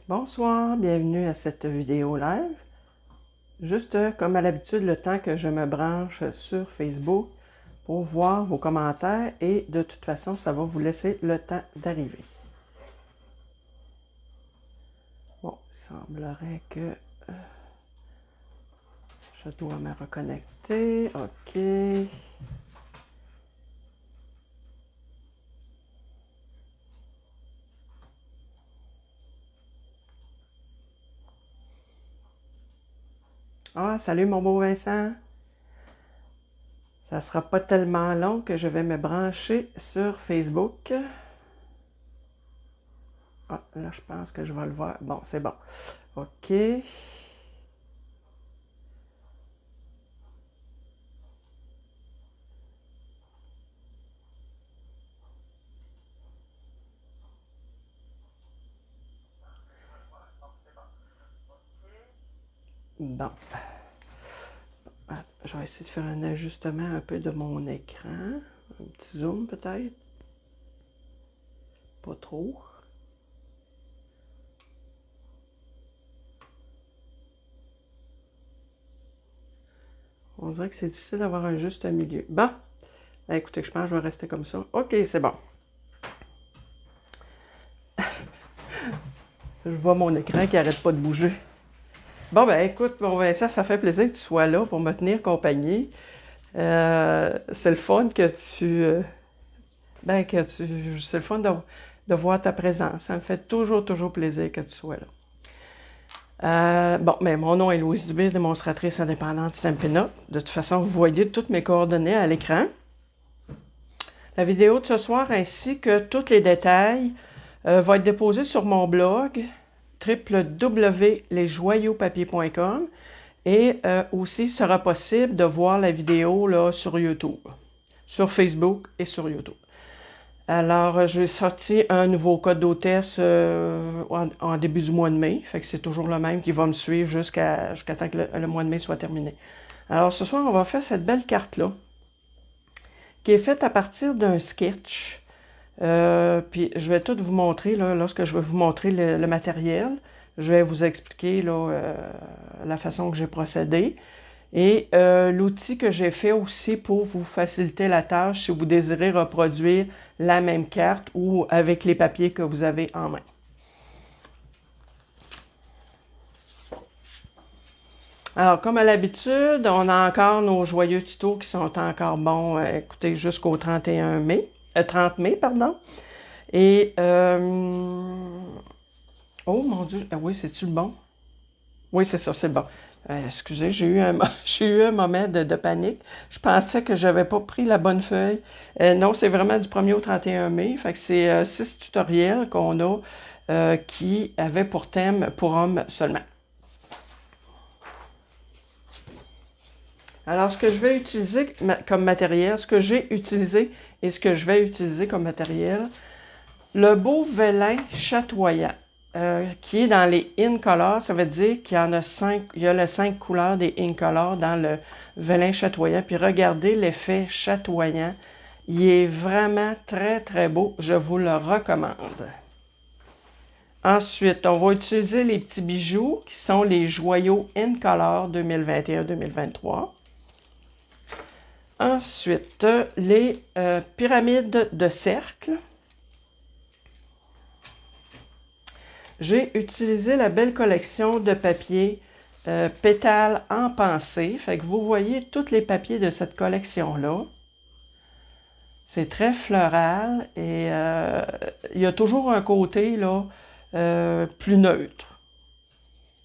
Bonsoir, bienvenue à cette vidéo live. Juste comme à l'habitude, le temps que je me branche sur Facebook pour voir vos commentaires et de toute façon, ça va vous laisser le temps d'arriver. Bon, il semblerait que je dois me reconnecter. OK. Ah, salut mon beau Vincent. Ça sera pas tellement long que je vais me brancher sur Facebook. Ah, là, je pense que je vais le voir. Bon, c'est bon. OK. Bon. Je vais essayer de faire un ajustement un peu de mon écran. Un petit zoom peut-être. Pas trop. On dirait que c'est difficile d'avoir un juste milieu. Bon. Ben, écoutez, je pense que je vais rester comme ça. OK, c'est bon. Je vois mon écran qui n'arrête pas de bouger. Bon, ben écoute, bon, Vincent, ça fait plaisir que tu sois là pour me tenir compagnie. C'est le fun que tu... c'est le fun de voir ta présence. Ça me fait toujours plaisir que tu sois là. Bon, mais mon nom est Louise Dubé, démonstratrice indépendante Stampin' Up. De toute façon, vous voyez toutes mes coordonnées à l'écran. La vidéo de ce soir ainsi que tous les détails vont être déposés sur mon blog www.lesjoyauxpapiers.com et aussi il sera possible de voir la vidéo là, sur YouTube, sur Facebook et sur YouTube. Alors, j'ai sorti un nouveau code d'hôtesse en début du mois de mai. Fait que c'est toujours le même qui va me suivre jusqu'à temps que le mois de mai soit terminé. Alors, ce soir, on va faire cette belle carte-là, qui est faite à partir d'un sketch. Puis, je vais tout vous montrer, là, lorsque je vais vous montrer le matériel. Je vais vous expliquer là, la façon que j'ai procédé. Et l'outil que j'ai fait aussi pour vous faciliter la tâche si vous désirez reproduire la même carte ou avec les papiers que vous avez en main. Alors, comme à l'habitude, on a encore nos joyeux tutos qui sont encore bons, écoutez, jusqu'au 31 mai, 30 mai, pardon. Et, oh mon Dieu, oui, c'est-tu le bon? Oui, c'est ça, c'est bon. Excusez, j'ai eu un moment de panique. Je pensais que je n'avais pas pris la bonne feuille. Non, c'est vraiment du 1er au 31 mai. Fait que c'est 6 tutoriels qu'on a qui avaient pour thème pour hommes seulement. Alors, ce que je vais utiliser comme matériel, ce que j'ai utilisé et ce que je vais utiliser comme matériel, le beau vélin chatoyant. Qui est dans les Incolor, ça veut dire qu'il y en a 5, il y a les 5 couleurs des Incolor dans le vélin chatoyant. Puis regardez l'effet chatoyant. Il est vraiment très beau. Je vous le recommande. Ensuite, on va utiliser les petits bijoux qui sont les joyaux Incolor 2021-2023. Ensuite, les pyramides de cercle. J'ai utilisé la belle collection de papier pétales en pensée. Fait que vous voyez tous les papiers de cette collection-là. C'est très floral et il y a toujours un côté là, plus neutre.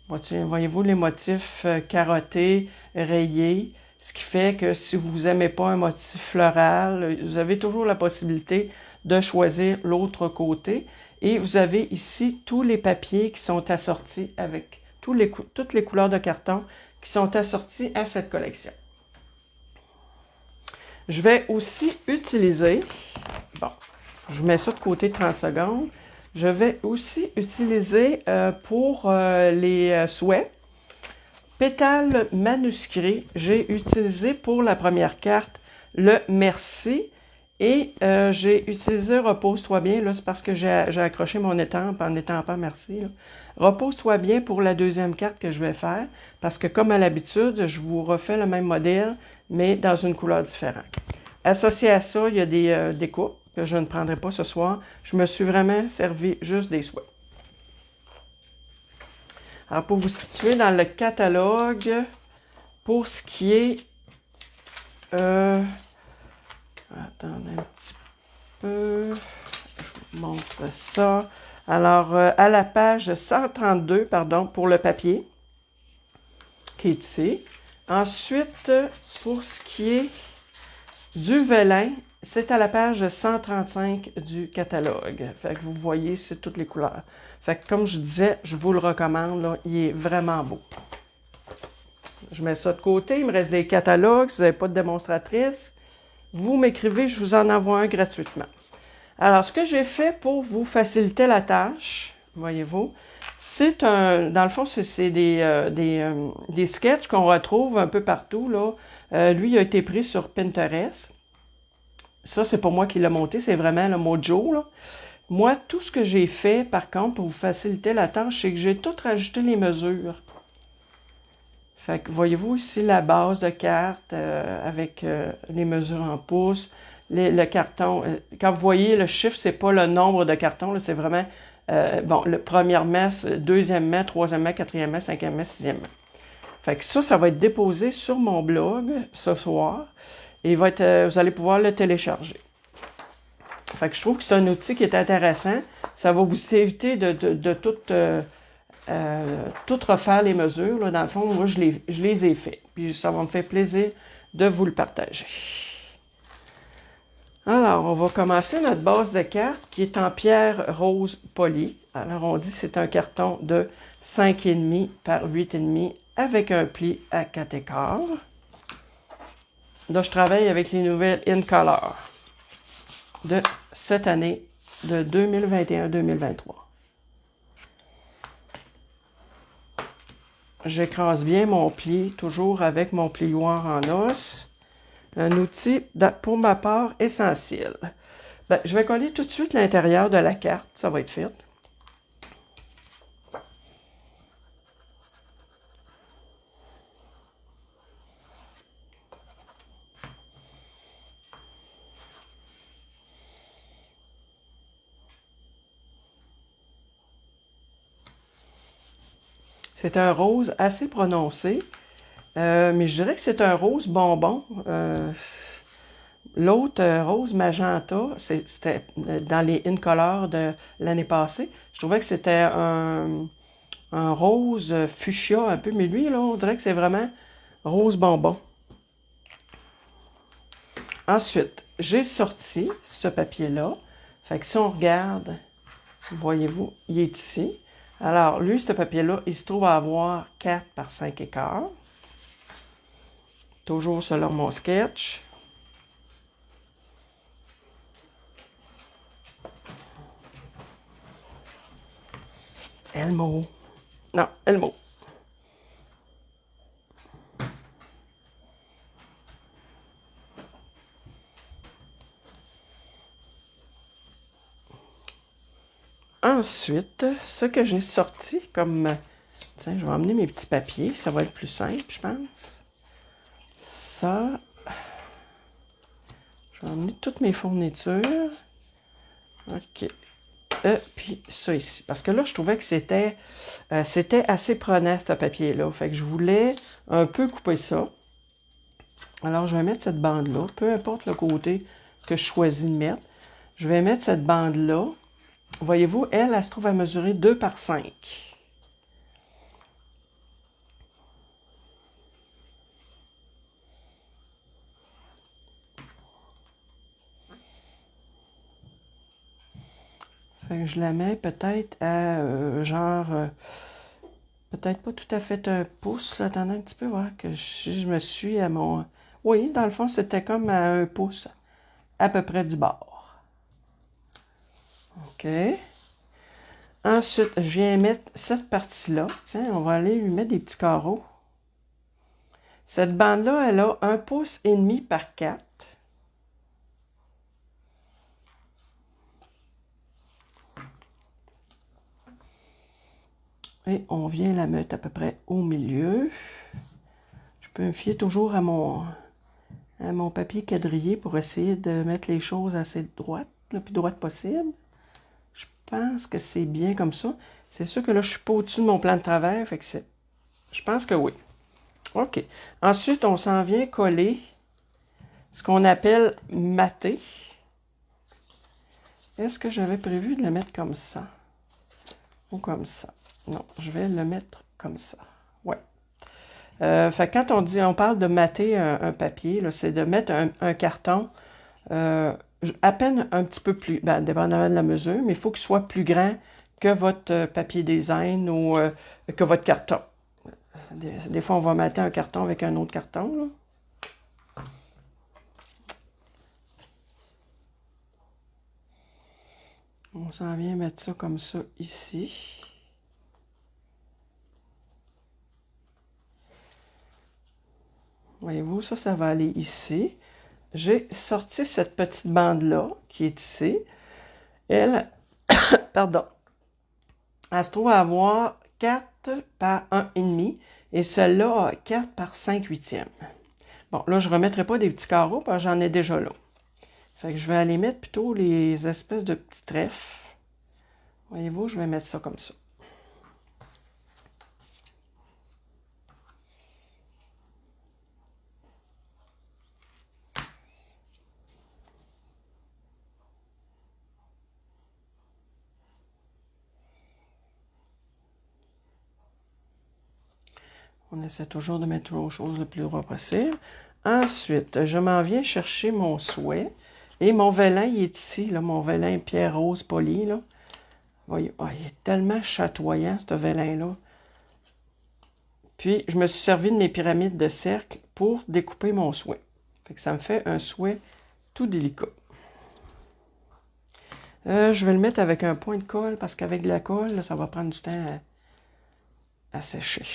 Voyez-vous les motifs carottés, rayés, ce qui fait que si vous n'aimez pas un motif floral, vous avez toujours la possibilité de choisir l'autre côté. Et vous avez ici tous les papiers qui sont assortis avec toutes les couleurs de carton qui sont assorties à cette collection. Je vais aussi utiliser, bon, je mets ça de côté 30 secondes, je vais aussi utiliser pour les souhaits, pétales manuscrits. J'ai utilisé pour la première carte le merci Et j'ai utilisé Repose-toi bien, là, c'est parce que j'ai accroché mon étampe en étampant, merci. Là. Repose-toi bien pour la deuxième carte que je vais faire, parce que comme à l'habitude, je vous refais le même modèle, mais dans une couleur différente. Associé à ça, il y a des découpes que je ne prendrai pas ce soir. Je me suis vraiment servi juste des souhaits. Alors, pour vous situer dans le catalogue, pour ce qui est... attendez un petit peu... Je vous montre ça. Alors, à la page 132, pardon, pour le papier, qui est ici. Ensuite, pour ce qui est du vélin, c'est à la page 135 du catalogue. Fait que vous voyez, c'est toutes les couleurs. Fait que comme je disais, je vous le recommande, là, il est vraiment beau. Je mets ça de côté, il me reste des catalogues, si vous n'avez pas de démonstratrice, vous m'écrivez, je vous en envoie un gratuitement. Alors, ce que j'ai fait pour vous faciliter la tâche, voyez-vous, c'est dans le fond, c'est des sketchs qu'on retrouve un peu partout, là. Lui, il a été pris sur Pinterest. Ça, c'est pas moi qui l'ai monté, c'est vraiment le Mojo, là. Moi, tout ce que j'ai fait, par contre, pour vous faciliter la tâche, c'est que j'ai tout rajouté les mesures. Fait que, voyez-vous ici la base de carte avec les mesures en pouces, le carton. Quand vous voyez le chiffre, c'est pas le nombre de cartons, c'est vraiment, bon, le premier messe, deuxième messe, troisième messe, quatrième messe, cinquième messe, sixième messe. Fait que ça va être déposé sur mon blog ce soir. Et vous allez pouvoir le télécharger. Fait que je trouve que c'est un outil qui est intéressant. Ça va vous éviter de tout refaire les mesures. Là. Dans le fond, moi, je les ai fait. Puis ça va me faire plaisir de vous le partager. Alors, on va commencer notre base de cartes qui est en pierre rose polie. Alors, on dit que c'est un carton de 5,5 par 8,5 avec un pli à 4 écarts. Là, je travaille avec les nouvelles In Color de cette année, de 2021-2023. J'écrase bien mon pli, toujours avec mon plioir en os. Un outil, pour ma part, essentiel. Ben, je vais coller tout de suite l'intérieur de la carte, ça va être fait. C'est un rose assez prononcé, mais je dirais que c'est un rose bonbon. L'autre rose magenta, c'était dans les In Color de l'année passée. Je trouvais que c'était un rose fuchsia un peu, mais lui, là, on dirait que c'est vraiment rose bonbon. Ensuite, j'ai sorti ce papier-là. Fait que si on regarde, voyez-vous, il est ici. Alors, lui, ce papier-là, il se trouve à avoir 4 par 5 écarts. Toujours selon mon sketch. Elmo. Non, Elmo. Ensuite, ce que j'ai sorti comme... Tiens, je vais emmener mes petits papiers. Ça va être plus simple, je pense. Ça... Je vais emmener toutes mes fournitures. OK. Puis ça ici. Parce que là, je trouvais que c'était assez prenant, ce papier-là. Fait que je voulais un peu couper ça. Alors, je vais mettre cette bande-là. Peu importe le côté que je choisis de mettre. Je vais mettre cette bande-là. Voyez-vous, elle se trouve à mesurer 2 par 5. Fait que je la mets peut-être à genre... peut-être pas tout à fait un pouce. Là. Attendez un petit peu, voir que je me suis à mon... Oui, dans le fond, c'était comme à 1 pouce, à peu près du bord. OK. Ensuite, je viens mettre cette partie-là. Tiens, on va aller lui mettre des petits carreaux. Cette bande-là, elle a 1 pouce et demi par 4. Et on vient la mettre à peu près au milieu. Je peux me fier toujours à mon papier quadrillé pour essayer de mettre les choses assez droites, le plus droite possible. Je pense que c'est bien comme ça. C'est sûr que là, je ne suis pas au-dessus de mon plan de travers, fait que je pense que oui. OK. Ensuite, on s'en vient coller ce qu'on appelle mater. Est-ce que j'avais prévu de le mettre comme ça? Ou comme ça? Non, je vais le mettre comme ça. Ouais. Fait que quand on parle de mater un papier, c'est de mettre un carton à peine un petit peu plus, dépendamment de la mesure, mais il faut qu'il soit plus grand que votre papier design ou que votre carton. Des fois, on va mater un carton avec un autre carton, là. On s'en vient mettre ça comme ça ici. Voyez-vous, ça va aller ici. J'ai sorti cette petite bande-là, qui est ici. Elle, pardon, elle se trouve à avoir 4 par 1,5 et celle-là a 4 par 5/8. Bon, là, je ne remettrai pas des petits carreaux parce que j'en ai déjà là. Fait que je vais aller mettre plutôt les espèces de petits trèfles. Voyez-vous, je vais mettre ça comme ça. On essaie toujours de mettre aux choses le plus droit possible. Ensuite, je m'en viens chercher mon souhait. Et mon vélin, il est ici, là, mon vélin pierre rose poli, là. Voyez, oh, il est tellement chatoyant, ce vélin-là. Puis, je me suis servi de mes pyramides de cercle pour découper mon souhait. Fait que ça me fait un souhait tout délicat. Je vais le mettre avec un point de colle, parce qu'avec de la colle, là, ça va prendre du temps à sécher.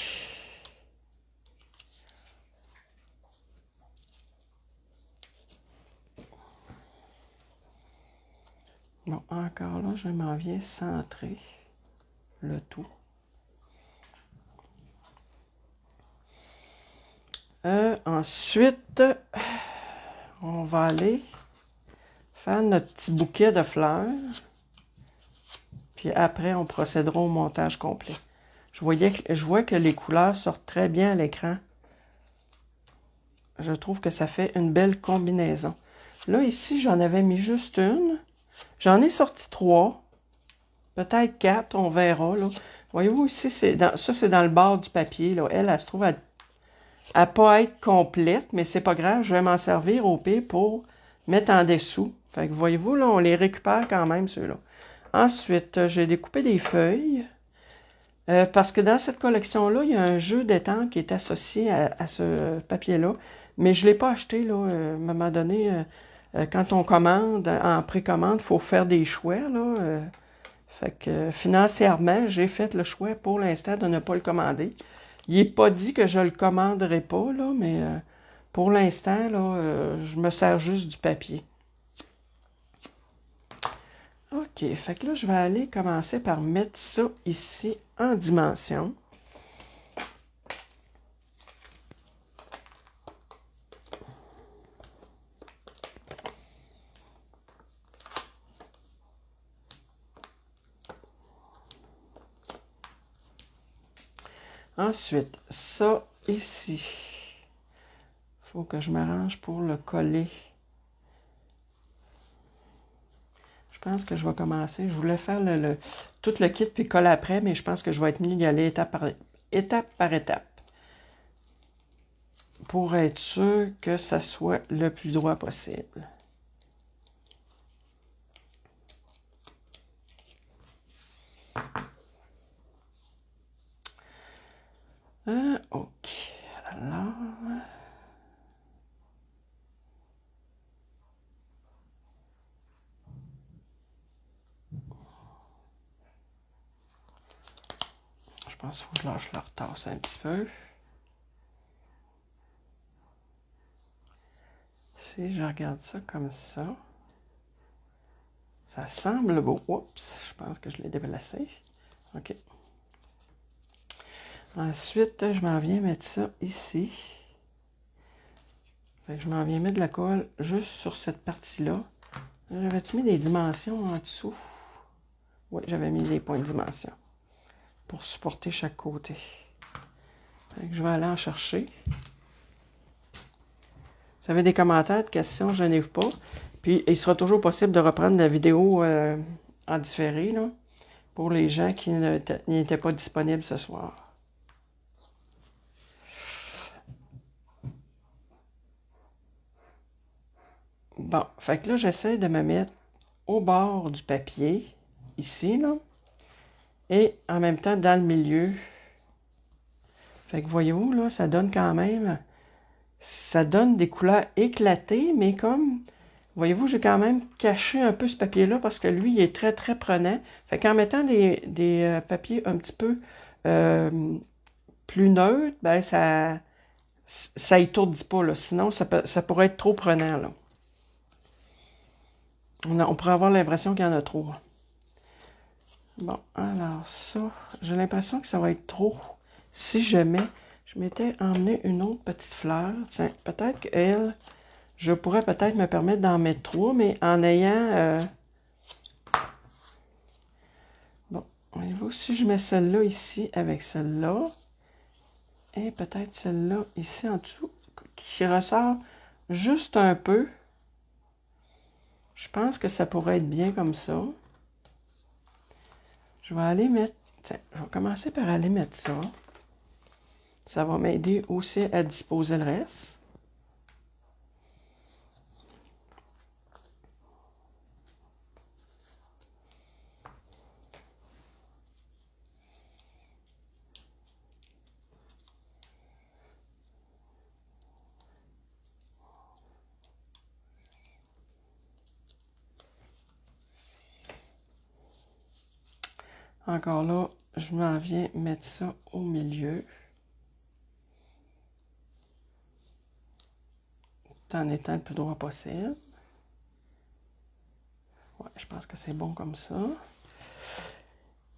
Bon, encore là, je m'en viens centrer le tout. Ensuite, on va aller faire notre petit bouquet de fleurs. Puis après, on procédera au montage complet. Je vois que les couleurs sortent très bien à l'écran. Je trouve que ça fait une belle combinaison. Là, ici, j'en avais mis juste une. J'en ai sorti 3. Peut-être 4, on verra. Là. Voyez-vous, ici, ça, c'est dans le bord du papier. Là. Elle se trouve à pas être complète, mais c'est pas grave. Je vais m'en servir au pire pour mettre en dessous. Fait que voyez-vous, là, on les récupère quand même, ceux-là. Ensuite, j'ai découpé des feuilles. Parce que dans cette collection-là, il y a un jeu d'étampes qui est associé à ce papier-là. Mais je ne l'ai pas acheté, là. À un moment donné, quand on commande, en précommande, il faut faire des choix, là. Fait que financièrement, j'ai fait le choix pour l'instant de ne pas le commander. Il n'est pas dit que je ne le commanderai pas, là, mais pour l'instant, là, je me sers juste du papier. OK, fait que là, je vais aller commencer par mettre ça ici en dimension. Ensuite, ça ici. Il faut que je m'arrange pour le coller. Je pense que je vais commencer. Je voulais faire tout le kit puis coller après, mais je pense que je vais être mieux d'y aller étape par étape. Pour être sûr que ça soit le plus droit possible. OK. Alors... Je pense qu'il faut que je lâche leur tasse un petit peu. Si je regarde ça comme ça, ça semble beau. Oups, je pense que je l'ai déplacé. OK. Ensuite, je m'en viens mettre ça ici. Fait que je m'en viens mettre de la colle juste sur cette partie-là. J'avais-tu mis des dimensions en dessous? Oui, j'avais mis des points de dimension pour supporter chaque côté. Fait que je vais aller en chercher. Si vous avez des commentaires, de questions, je n'ai pas. Puis, il sera toujours possible de reprendre la vidéo en différé, là, pour les gens qui n'étaient pas disponibles ce soir. Bon, fait que là, j'essaie de me mettre au bord du papier, ici, là, et en même temps dans le milieu. Fait que voyez-vous, là, ça donne quand même, ça donne des couleurs éclatées, mais comme, voyez-vous, j'ai quand même caché un peu ce papier-là parce que lui, il est très, très prenant. Fait qu'en mettant des papiers un petit peu plus neutres, ben ça étourdit pas, là. Sinon, ça pourrait être trop prenant, là. On pourrait avoir l'impression qu'il y en a trop. Bon, alors ça, j'ai l'impression que ça va être trop. Si jamais je m'étais emmené une autre petite fleur, tiens, peut-être qu'elle, je pourrais peut-être me permettre d'en mettre 3, mais en ayant... Bon, voyez-vous, si je mets celle-là ici avec celle-là, et peut-être celle-là ici en dessous, qui ressort juste un peu, je pense que ça pourrait être bien comme ça. Je vais aller mettre... Tiens, je vais commencer par aller mettre ça. Ça va m'aider aussi à disposer le reste. Encore là, je m'en viens mettre ça au milieu. En étant le plus droit possible. Ouais, je pense que c'est bon comme ça.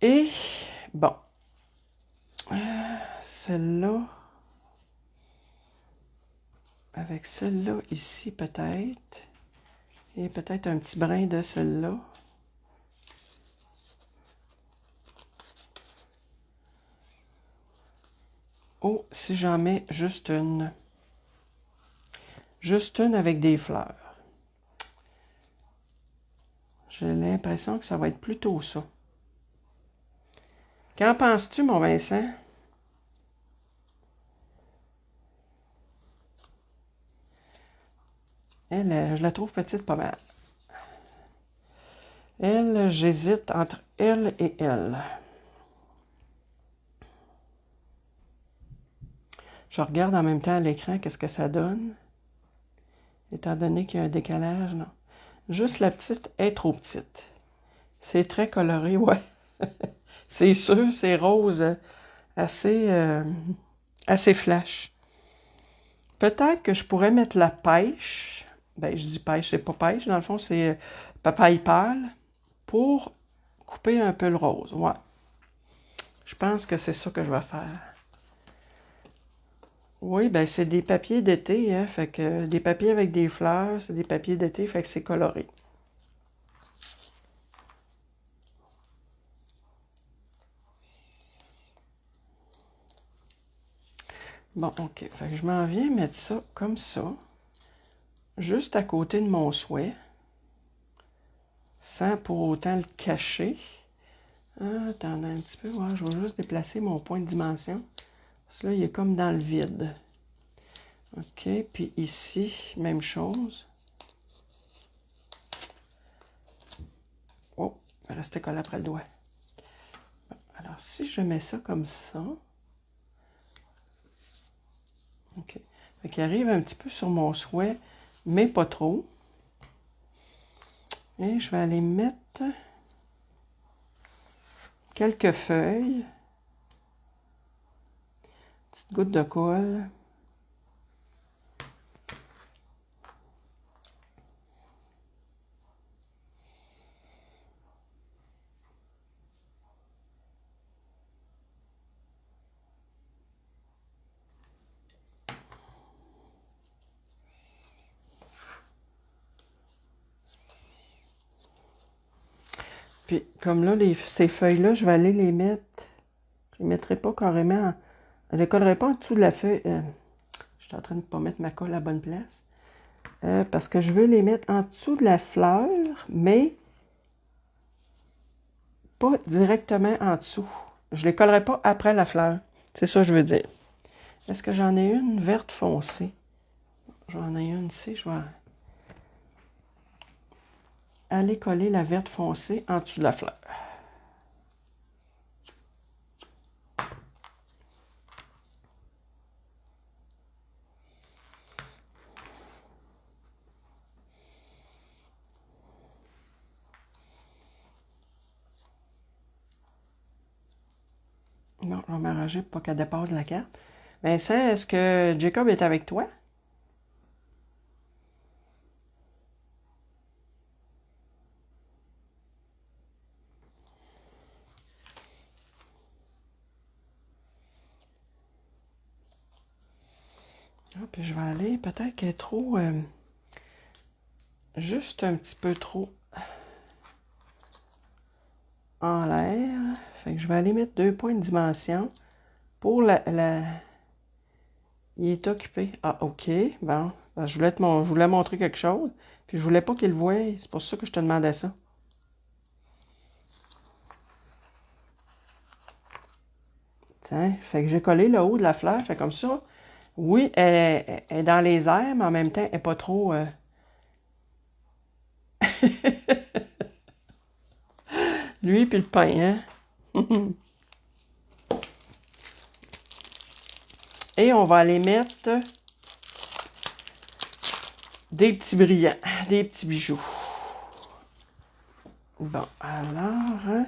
Et, bon. Celle-là. Avec celle-là ici, peut-être. Et peut-être un petit brin de celle-là. Oh, si j'en mets juste une. Juste une avec des fleurs. J'ai l'impression que ça va être plutôt ça. Qu'en penses-tu, mon Vincent? Elle, je la trouve petite pas mal. Elle, j'hésite entre elle et elle. Je regarde en même temps à l'écran qu'est-ce que ça donne. Étant donné qu'il y a un décalage, non. Juste la petite est trop petite. C'est très coloré, ouais. C'est sûr, c'est rose, assez flash. Peut-être que je pourrais mettre la pêche. Ben, je dis pêche, c'est pas pêche. Dans le fond, c'est papaye pâle pour couper un peu le rose. Ouais. Je pense que c'est ça que je vais faire. Oui, ben c'est des papiers d'été, hein. Fait que des papiers avec des fleurs, c'est des papiers d'été, fait que c'est coloré. Bon, ok. Fait que je m'en viens mettre ça comme ça. Juste à côté de mon souhait. Sans pour autant le cacher. Ah, attendez un petit peu. Ouais, je vais juste déplacer mon point de dimension. Parce que là, il est comme dans le vide. OK. Puis ici, même chose. Oh, il va rester collé après le doigt. Bon, alors, si je mets ça comme ça. OK. Fait qu'il arrive un petit peu sur mon souhait, mais pas trop. Et je vais aller mettre quelques feuilles. Petite goutte de colle. Puis, comme là, ces feuilles-là, je vais aller les mettre... Je les mettrai pas carrément... Je ne les collerai pas en dessous de la feuille. Je suis en train de ne pas mettre ma colle à la bonne place. Parce que je veux les mettre en dessous de la fleur, mais pas directement en dessous. Je ne les collerai pas après la fleur. C'est ça que je veux dire. Est-ce que j'en ai une verte foncée? J'en ai une ici. Je vais aller coller la verte foncée en dessous de la fleur. Non, je vais m'arranger pour pas qu'elle dépasse la carte. Vincent, est-ce que Jacob est avec toi? Ah, puis je vais aller, peut-être qu'elle est trop... juste un petit peu trop en l'air. Fait que je vais aller mettre 2 points de dimension pour la... Il est occupé. Ah, OK. Bon. Ben, je voulais montrer quelque chose. Puis je voulais pas qu'il le voie. C'est pour ça que je te demandais ça. Tiens. Fait que j'ai collé le haut de la fleur. Fait comme ça. Oui, elle est dans les airs, mais en même temps, elle n'est pas trop... Lui puis le pain, hein? Et on va aller mettre des petits brillants, des petits bijoux. Bon, alors,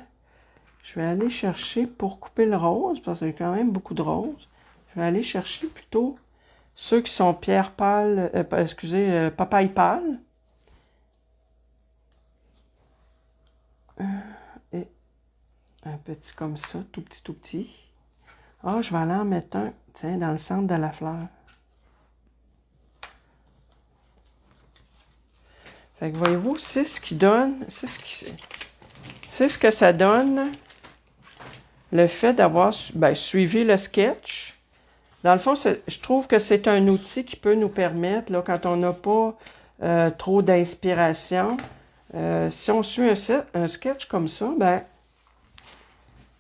je vais aller chercher pour couper le rose, parce qu'il y a quand même beaucoup de rose. Je vais aller chercher plutôt ceux qui sont pierre pâle, papaye pâle. Et un petit comme ça, tout petit, tout petit. Ah, je vais aller en mettre un, tiens, dans le centre de la fleur. Fait que voyez-vous, c'est ce qui donne, c'est ce que ça donne, le fait d'avoir suivi le sketch. Dans le fond, je trouve que c'est un outil qui peut nous permettre, là, quand on n'a pas trop d'inspiration, si on suit un sketch comme ça, ben,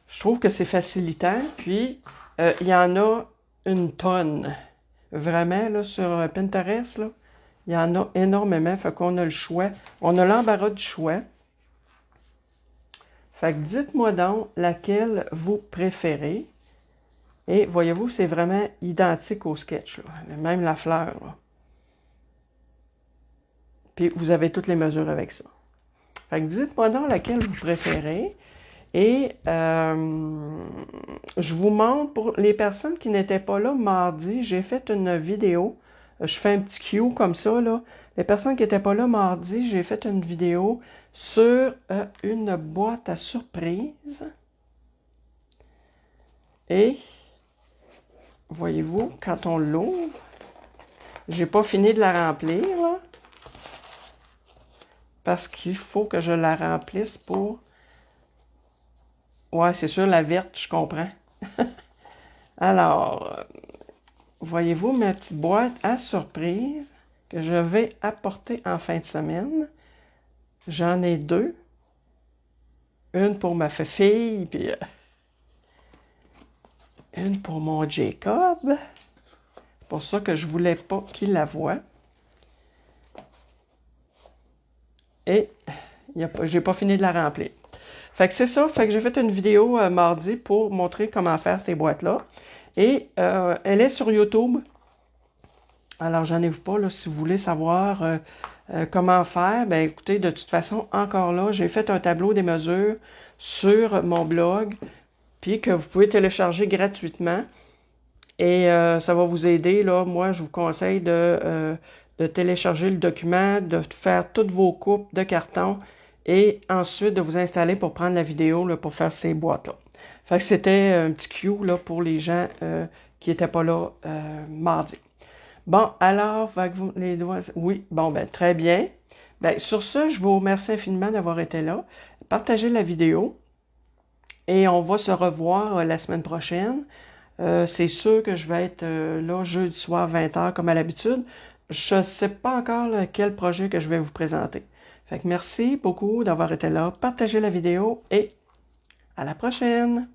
je trouve que c'est facilitant. Puis, il y en a une tonne. Vraiment, là, sur Pinterest, là, il y en a énormément. Fait qu'on a le choix. On a l'embarras du choix. Fait que dites-moi donc laquelle vous préférez. Et voyez-vous, c'est vraiment identique au sketch, là. Même la fleur, là. Puis vous avez toutes les mesures avec ça. Fait que dites-moi donc laquelle vous préférez. Et je vous montre, pour les personnes qui n'étaient pas là mardi, j'ai fait une vidéo. Je fais un petit cue comme ça, là. Les personnes qui n'étaient pas là mardi, j'ai fait une vidéo sur une boîte à surprise. Et, voyez-vous, quand on l'ouvre, j'ai pas fini de la remplir, là. Parce qu'il faut que je la remplisse pour... Ouais, c'est sûr, la verte, je comprends. Alors, voyez-vous ma petite boîte à surprise que je vais apporter en fin de semaine. J'en ai 2. Une pour ma fille, puis une pour mon Jacob. C'est pour ça que je voulais pas qu'il la voie. Et j'ai pas fini de la remplir. Fait que c'est ça. Fait que j'ai fait une vidéo mardi pour montrer comment faire ces boîtes-là. Et elle est sur YouTube. Alors, j'en ai pas, là, si vous voulez savoir comment faire. Ben écoutez, de toute façon, encore là, j'ai fait un tableau des mesures sur mon blog, puis que vous pouvez télécharger gratuitement. Et ça va vous aider, là. Moi, je vous conseille de télécharger le document, de faire toutes vos coupes de carton et ensuite de vous installer pour prendre la vidéo là, pour faire ces boîtes-là. Fait que c'était un petit cue là, pour les gens qui n'étaient pas là mardi. Bon, alors, les doigts... Oui, bon, ben très bien. Ben, sur ce, je vous remercie infiniment d'avoir été là. partagez la vidéo et on va se revoir la semaine prochaine. C'est sûr que je vais être là jeudi soir 20h comme à l'habitude. Je ne sais pas encore quel projet que je vais vous présenter. Fait que merci beaucoup d'avoir été là. Partagez la vidéo et à la prochaine!